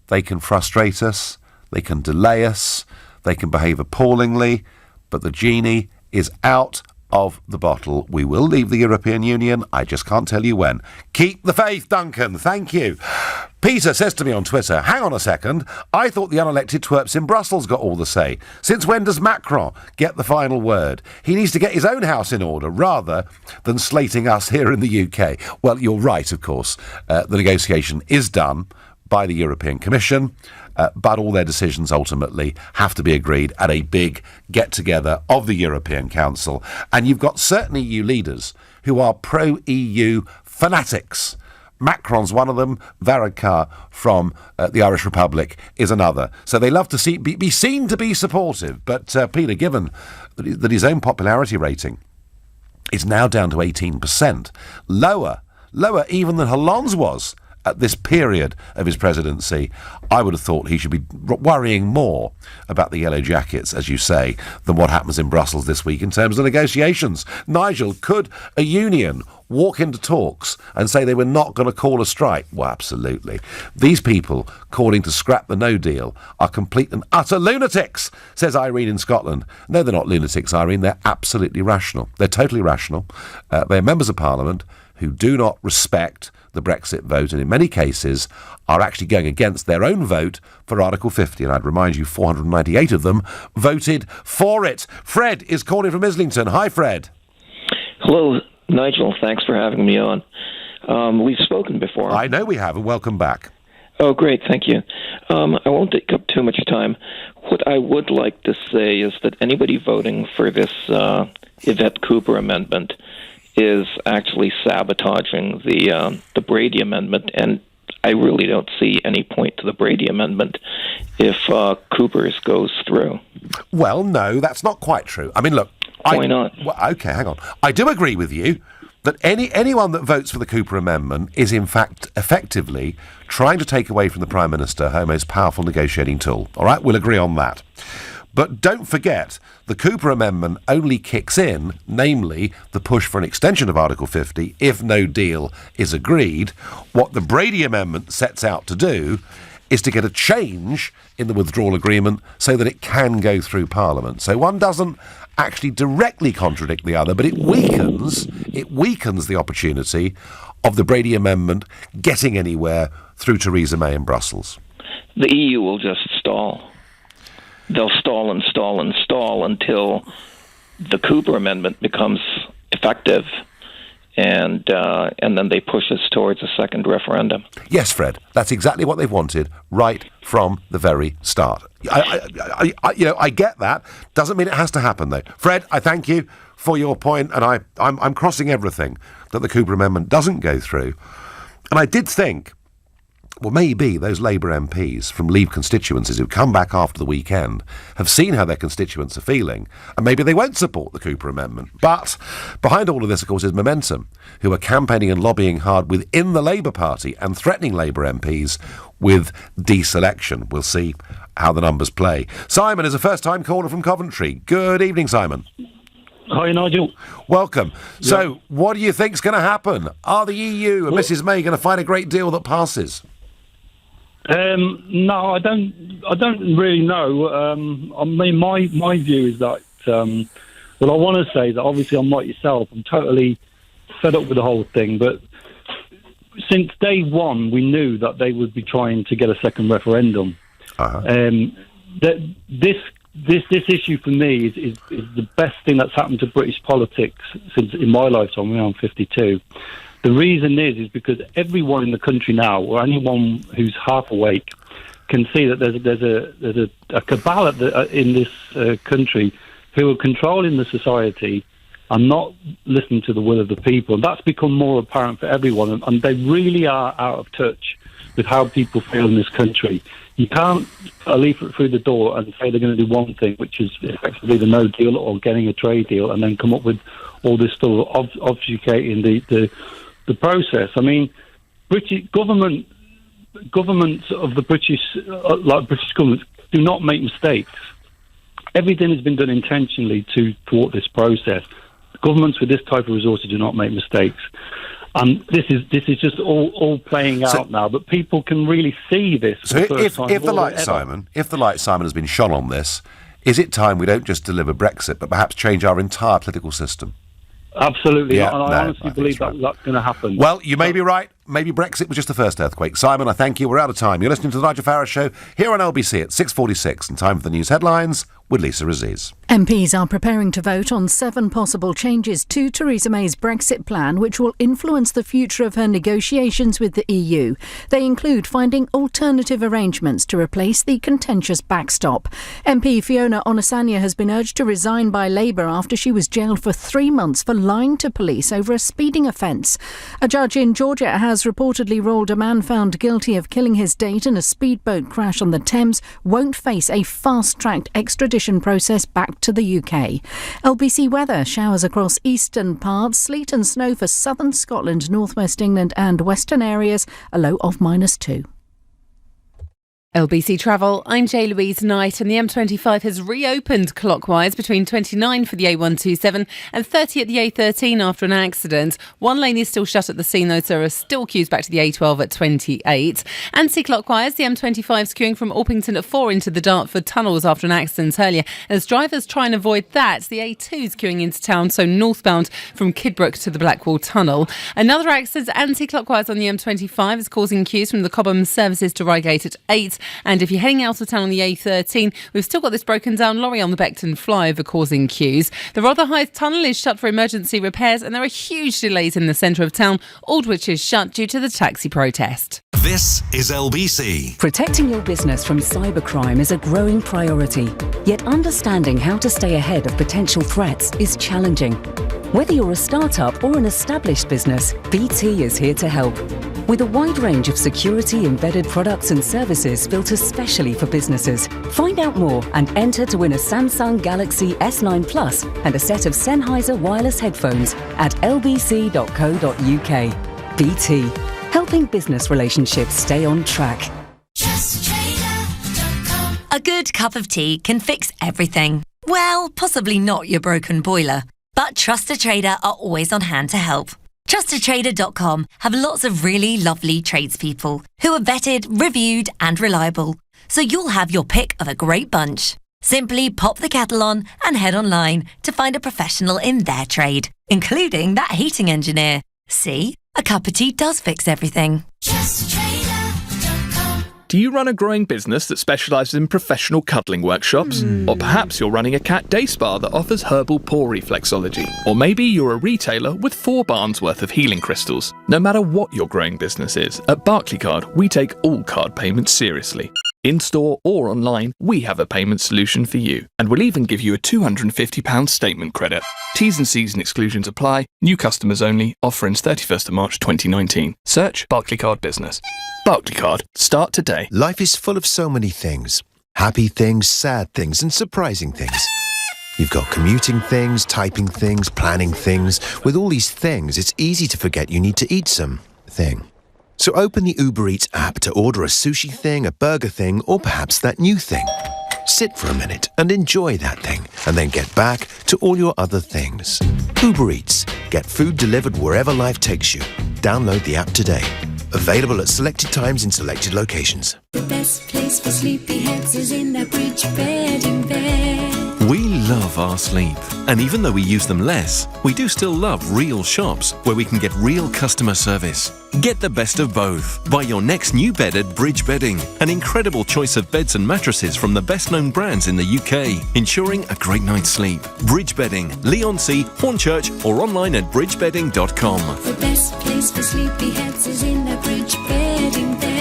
They can frustrate us, they can delay us, they can behave appallingly, but the genie is out of the bottle. We will leave the European Union, I just can't tell you when. Keep the faith, Duncan, thank you. Peter says to me on Twitter, hang on a second, I thought the unelected twerps in Brussels got all the say. Since when does Macron get the final word? He needs to get his own house in order rather than slating us here in the UK. Well, you're right, of course. The negotiation is done by the European Commission, but all their decisions ultimately have to be agreed at a big get-together of the European Council. And you've got certain EU leaders who are pro-EU fanatics, Macron's one of them. Varadkar from the Irish Republic is another. So they love to be seen to be supportive. But Peter, given that his own popularity rating is now down to 18%, lower even than Hollande's was at this period of his presidency, I would have thought he should be worrying more about the Yellow Jackets, as you say, than what happens in Brussels this week in terms of negotiations. Nigel, could a union walk into talks and say they were not going to call a strike? Well, absolutely. These people calling to scrap the no deal are complete and utter lunatics, says Irene in Scotland. No, they're not lunatics, Irene. They're absolutely rational. They're totally rational. They're members of Parliament who do not respect the Brexit vote, and in many cases are actually going against their own vote for Article 50. And I'd remind you, 498 of them voted for it. Fred is calling from Islington. Hi, Fred. Hello, Nigel. Thanks for having me on. We've spoken before. I know we have, and welcome back. Oh, great. Thank you. I won't take up too much time. What I would like to say is that anybody voting for this Yvette Cooper amendment is actually sabotaging the Brady Amendment, and I really don't see any point to the Brady Amendment if Cooper's goes through. Well, no, that's not quite true. I mean, look... Why not? Well, OK, hang on. I do agree with you that anyone that votes for the Cooper Amendment is, in fact, effectively trying to take away from the Prime Minister her most powerful negotiating tool. All right, we'll agree on that. But don't forget, the Cooper Amendment only kicks in, namely the push for an extension of Article 50, if no deal is agreed. What the Brady Amendment sets out to do is to get a change in the withdrawal agreement so that it can go through Parliament. So one doesn't actually directly contradict the other, but it weakens the opportunity of the Brady Amendment getting anywhere through Theresa May in Brussels. The EU will just stall. They'll stall and stall and stall until the Cooper Amendment becomes effective, and then they push us towards a second referendum. Yes, Fred, that's exactly what they've wanted right from the very start. I get that. Doesn't mean it has to happen, though. Fred, I thank you for your point, and I'm crossing everything that the Cooper Amendment doesn't go through. And I did think, well, maybe those Labour MPs from Leave constituencies who come back after the weekend have seen how their constituents are feeling, and maybe they won't support the Cooper Amendment. But behind all of this, of course, is Momentum, who are campaigning and lobbying hard within the Labour Party and threatening Labour MPs with deselection. We'll see how the numbers play. Simon is a first-time caller from Coventry. Good evening, Simon. Hi, Nigel. Welcome. Yeah. So, what do you think's going to happen? Are the EU and Mrs May going to find a great deal that passes? No, I don't really know. I mean, my view is that, well, I want to say that obviously I'm like yourself. I'm totally fed up with the whole thing. But since day one, we knew that they would be trying to get a second referendum. That this issue for me is the best thing that's happened to British politics since in my lifetime. I'm 52. The reason is because everyone in the country now, or anyone who's half awake, can see that there's a cabal in this country who are controlling the society and not listening to the will of the people. And that's become more apparent for everyone, and they really are out of touch with how people feel in this country. You can't put a leaflet through the door and say they're going to do one thing, which is effectively the no deal or getting a trade deal, and then come up with all this stuff obfuscating the process. I mean, British governments of the British, like British governments, do not make mistakes. Everything has been done intentionally to thwart this process. Governments with this type of resources do not make mistakes. And this is just all playing out now, but people can really see this. So if the light, Simon has been shone on this, is it time we don't just deliver Brexit, but perhaps change our entire political system? Absolutely, and I honestly believe that's going to happen. Well, you may be right. Maybe Brexit was just the first earthquake. Simon, I thank you. We're out of time. You're listening to the Nigel Farage Show here on LBC at 6:46, and time for the news headlines with Lisa Aziz. MPs are preparing to vote on 7 possible changes to Theresa May's Brexit plan, which will influence the future of her negotiations with the EU. They include finding alternative arrangements to replace the contentious backstop. MP Fiona Onasanya has been urged to resign by Labour after she was jailed for 3 months for lying to police over a speeding offence. A judge in Georgia has reportedly ruled a man found guilty of killing his date in a speedboat crash on the Thames won't face a fast-tracked extradition process back to the UK. LBC weather, showers across eastern parts, sleet and snow for southern Scotland, northwest England and western areas, a low of -2. LBC Travel, I'm Louise Knight, and the M25 has reopened clockwise between 29 for the A127 and 30 at the A13 after an accident. One lane is still shut at the scene though, so there are still queues back to the A12 at 28. Anti-clockwise, the M25 is queuing from Orpington at 4 into the Dartford tunnels after an accident earlier. As drivers try and avoid that, the A2 is queuing into town, so northbound from Kidbrooke to the Blackwall Tunnel. Another accident anti-clockwise on the M25 is causing queues from the Cobham services to Reigate at 8. And if you're heading out of town on the A13, we've still got this broken down lorry on the Beckton flyover causing queues. The Rotherhithe Tunnel is shut for emergency repairs and there are huge delays in the centre of town, Aldwych is shut due to the taxi protest. This is LBC. Protecting your business from cybercrime is a growing priority, yet understanding how to stay ahead of potential threats is challenging. Whether you're a startup or an established business, BT is here to help. With a wide range of security-embedded products and services built especially for businesses. Find out more and enter to win a Samsung Galaxy S9 Plus and a set of Sennheiser wireless headphones at lbc.co.uk. BT, helping business relationships stay on track. A good cup of tea can fix everything. Well, possibly not your broken boiler, but Trusted Trader are always on hand to help. TrustedTrader.com have lots of really lovely tradespeople who are vetted, reviewed and reliable, so you'll have your pick of a great bunch. Simply pop the kettle on and head online to find a professional in their trade, including that heating engineer. See? A cup of tea does fix everything. Do you run a growing business that specialises in professional cuddling workshops? Or perhaps you're running a cat day spa that offers herbal paw reflexology. Or maybe you're a retailer with 4 barns worth of healing crystals. No matter what your growing business is, at Barclaycard we take all card payments seriously. In-store or online, we have a payment solution for you. And we'll even give you a £250 statement credit. T's and C's and exclusions apply. New customers only. Offer ends 31st of March 2019. Search Barclaycard Business. Barclaycard. Start today. Life is full of so many things. Happy things, sad things, and surprising things. You've got commuting things, typing things, planning things. With all these things, it's easy to forget you need to eat something. So open the Uber Eats app to order a sushi thing, a burger thing, or perhaps that new thing. Sit for a minute and enjoy that thing, and then get back to all your other things. Uber Eats. Get food delivered wherever life takes you. Download the app today. Available at selected times in selected locations. The best place for sleepyheads is in their bridge bed in bed. We love our sleep, and even though we use them less, we do still love real shops where we can get real customer service. Get the best of both. Buy your next new bed at Bridge Bedding, an incredible choice of beds and mattresses from the best-known brands in the UK, ensuring a great night's sleep. Bridge Bedding, Leigh-on-Sea, Hornchurch, or online at bridgebeding.com. The best place for sleepyheads is in their bridge bed in bed.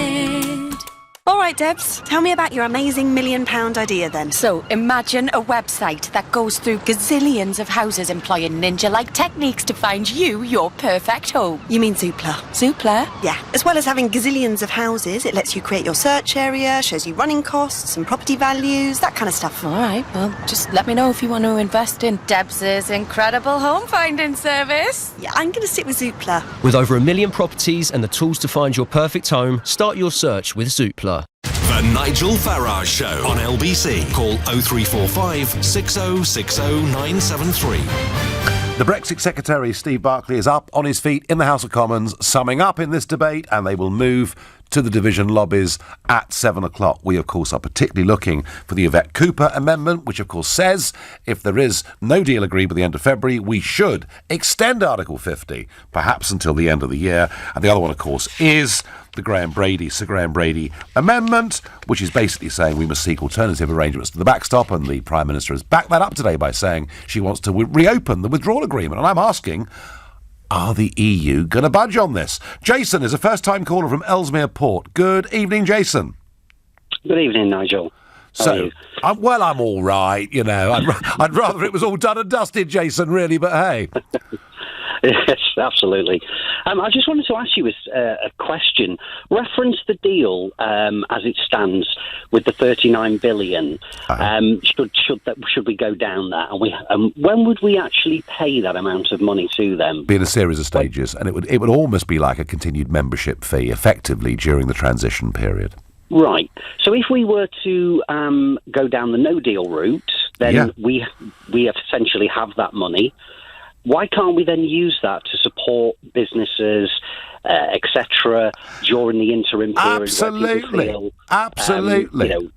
All right, Debs, tell me about your amazing £1 million idea then. So, imagine a website that goes through gazillions of houses employing ninja-like techniques to find you your perfect home. You mean Zoopla? Zoopla? Yeah. As well as having gazillions of houses, it lets you create your search area, shows you running costs and property values, that kind of stuff. All right, well, just let me know if you want to invest in Debs' incredible home-finding service. Yeah, I'm going to stick with Zoopla. With over 1 million properties and the tools to find your perfect home, start your search with Zoopla. The Nigel Farage Show on LBC. Call 0345 6060 973. The Brexit Secretary, Steve Barclay, is up on his feet in the House of Commons, summing up in this debate, and they will move to the division lobbies at 7 o'clock. We, of course, are particularly looking for the Yvette Cooper amendment, which, of course, says if there is no deal agreed by the end of February, we should extend Article 50, perhaps until the end of the year. And the other one, of course, is the Sir Graham Brady amendment, which is basically saying we must seek alternative arrangements to the backstop, and the Prime Minister has backed that up today by saying she wants to reopen the withdrawal agreement. And I'm asking, are the EU going to budge on this? Jason is a first-time caller from Ellesmere Port. Good evening, Jason. Good evening, Nigel. How are you? I'm all right, you know. I'd rather it was all done and dusted, Jason, really, but hey. Yes, absolutely. I just wanted to ask you a question. Reference the deal as it stands with the 39 billion. Should we go down that? And when would we actually pay that amount of money to them? Be in a series of stages, and it would almost be like a continued membership fee, effectively, during the transition period. Right. So if we were to go down the no-deal route, then we essentially have that money. Why can't we then use that to support businesses, etc., during the interim period? Absolutely. Where people feel,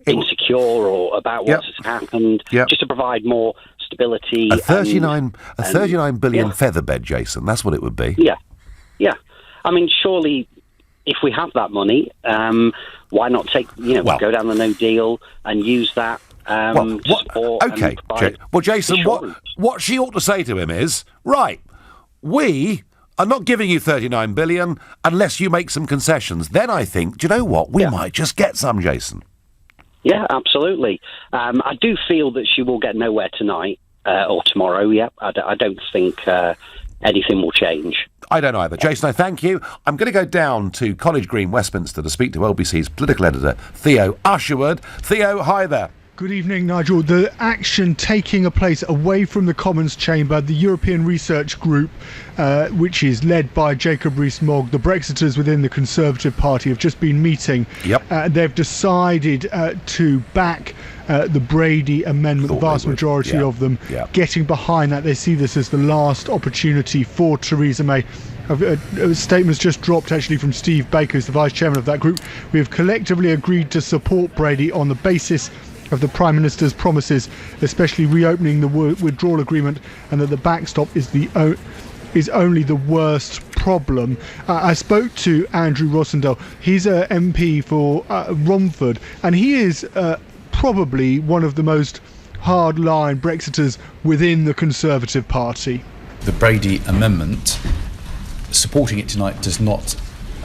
insecure or about what's happened, just to provide more stability. A 39 billion featherbed, Jason. That's what it would be. Yeah. I mean, surely, if we have that money, why not go down the no deal and use that? Okay. Jason, what she ought to say to him is, right, we are not giving you 39 billion unless you make some concessions. Then I think, do you know what? We might just get some, Jason. Yeah, absolutely. I do feel that she will get nowhere tonight or tomorrow. Yeah, I don't think anything will change. I don't either. Jason, I thank you. I'm going to go down to College Green, Westminster, to speak to LBC's political editor, Theo Usherwood. Theo, hi there. Good evening, Nigel. The action taking place away from the Commons chamber, the European Research Group, which is led by Jacob Rees-Mogg, the Brexiters within the Conservative Party have just been meeting. They've decided to back the Brady amendment, the vast majority of them getting behind that. They see this as the last opportunity for Theresa May. A statement's just dropped actually from Steve Baker, who's the vice chairman of that group. We have collectively agreed to support Brady on the basis of the Prime Minister's promises, especially reopening the withdrawal agreement, and that the backstop is only the worst problem. I spoke to Andrew Rossendale. He's a MP for Romford, and he is probably one of the most hard-line Brexiters within the Conservative Party. The Brady Amendment, supporting it tonight does not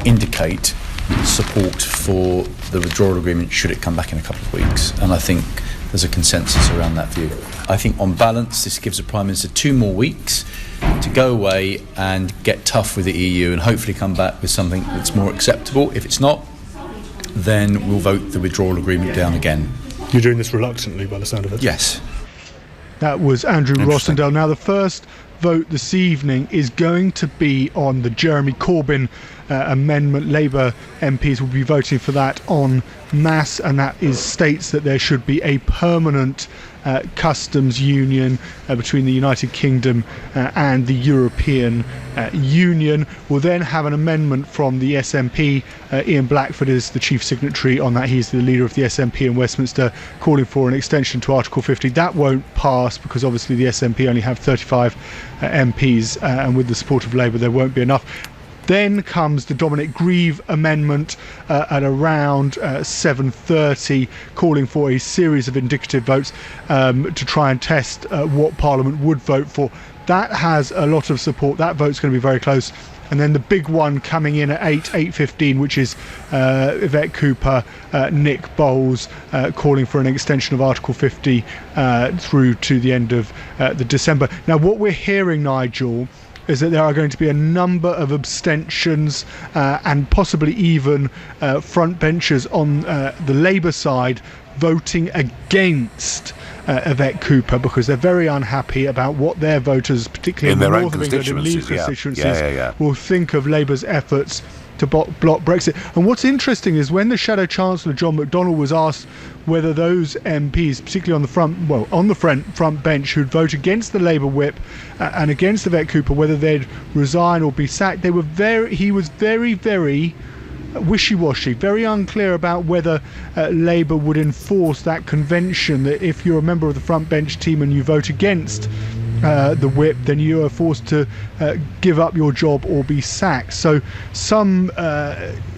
indicate support for the withdrawal agreement should it come back in a couple of weeks, and I think there's a consensus around that view. I think on balance this gives the Prime Minister 2 more weeks to go away and get tough with the EU and hopefully come back with something that's more acceptable. If it's not, then we'll vote the withdrawal agreement down again. You're doing this reluctantly by the sound of it? Yes. That was Andrew Rossendale. Now the first vote this evening is going to be on the Jeremy Corbyn amendment. Labour MPs will be voting for that en masse, and that states that there should be a permanent customs union between the United Kingdom and the European Union. We'll then have an amendment from the SNP. Ian Blackford is the chief signatory on that. He's the leader of the SNP in Westminster, calling for an extension to Article 50. That won't pass because obviously the SNP only have 35 MPs, and with the support of Labour there won't be enough. Then comes the Dominic Grieve amendment at around 7:30, calling for a series of indicative votes to try and test what Parliament would vote for. That has a lot of support. That vote's going to be very close. And then the big one coming in at 8:15, which is Yvette Cooper, Nick Bowles, calling for an extension of Article 50 through to the end of the December. Now, what we're hearing, Nigel, is that there are going to be a number of abstentions and possibly even front benchers on the Labour side voting against Yvette Cooper because they're very unhappy about what their voters, particularly in the north of England and Leeds constituencies, will think of Labour's efforts to block Brexit. And what's interesting is when the Shadow Chancellor John McDonnell was asked whether those MPs, particularly on the front bench, who'd vote against the Labour whip and against Yvette Cooper, whether they'd resign or be sacked, he was very, very wishy-washy, very unclear about whether Labour would enforce that convention that if you're a member of the front bench team and you vote against the whip, then you are forced to give up your job or be sacked. So some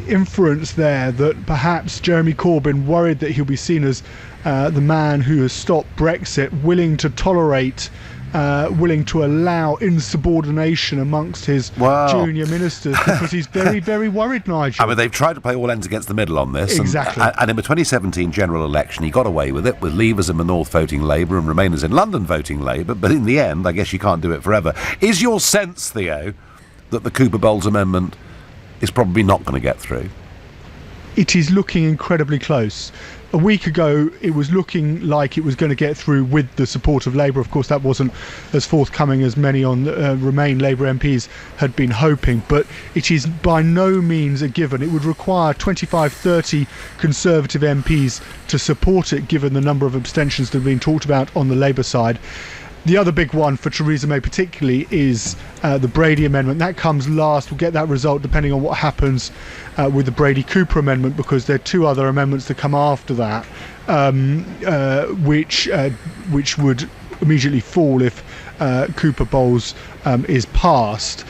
inference there that perhaps Jeremy Corbyn, worried that he'll be seen as the man who has stopped Brexit, willing to tolerate, willing to allow insubordination amongst his junior ministers, because he's very, very worried, Nigel. I mean, they've tried to play all ends against the middle on this. Exactly. And in the 2017 general election, he got away with it, with Leavers in the North voting Labour and Remainers in London voting Labour. But in the end, I guess you can't do it forever. Is your sense, Theo, that the Cooper-Bowles amendment is probably not going to get through? It is looking incredibly close. A week ago, it was looking like it was going to get through with the support of Labour. Of course, that wasn't as forthcoming as many on Remain Labour MPs had been hoping, but it is by no means a given. It would require 25-30 Conservative MPs to support it, given the number of abstentions that have been talked about on the Labour side. The other big one for Theresa May particularly is the Brady Amendment. That comes last. We'll get that result depending on what happens with the Brady-Cooper Amendment, because there are two other amendments that come after that, which would immediately fall if Cooper-Bowles is passed.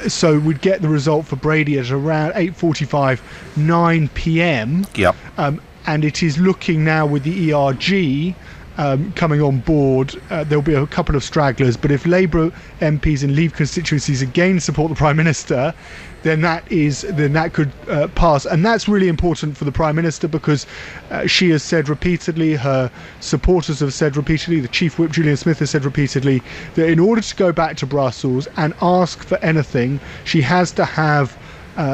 So we'd get the result for Brady at around 8:45, 9 p.m. Yep. And it is looking now with the ERG coming on board, there'll be a couple of stragglers, but if Labour MPs in Leave constituencies again support the Prime Minister, then that could pass. And that's really important for the Prime Minister, because she has said repeatedly, her supporters have said repeatedly, the Chief Whip Julian Smith has said repeatedly, that in order to go back to Brussels and ask for anything, she has to have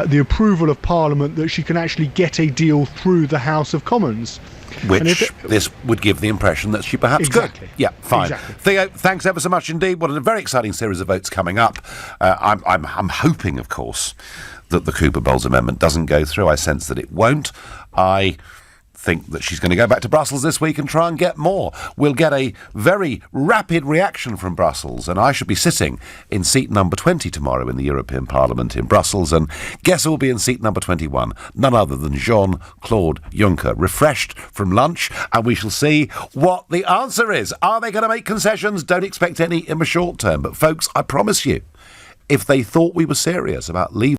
the approval of Parliament, that she can actually get a deal through the House of Commons. Which this would give the impression that she perhaps could. Yeah, fine. Exactly. Theo, thanks ever so much indeed. What a very exciting series of votes coming up. I'm hoping, of course, that the Cooper-Bowles amendment doesn't go through. I sense that it won't. I think that she's going to go back to Brussels this week and try and get more. We'll get a very rapid reaction from Brussels, and I should be sitting in seat number 20 tomorrow in the European Parliament in Brussels, and guess who will be in seat number 21? None other than Jean-Claude Juncker, refreshed from lunch, and we shall see what the answer is. Are they going to make concessions? Don't expect any in the short term, but folks, I promise you, if they thought we were serious about leaving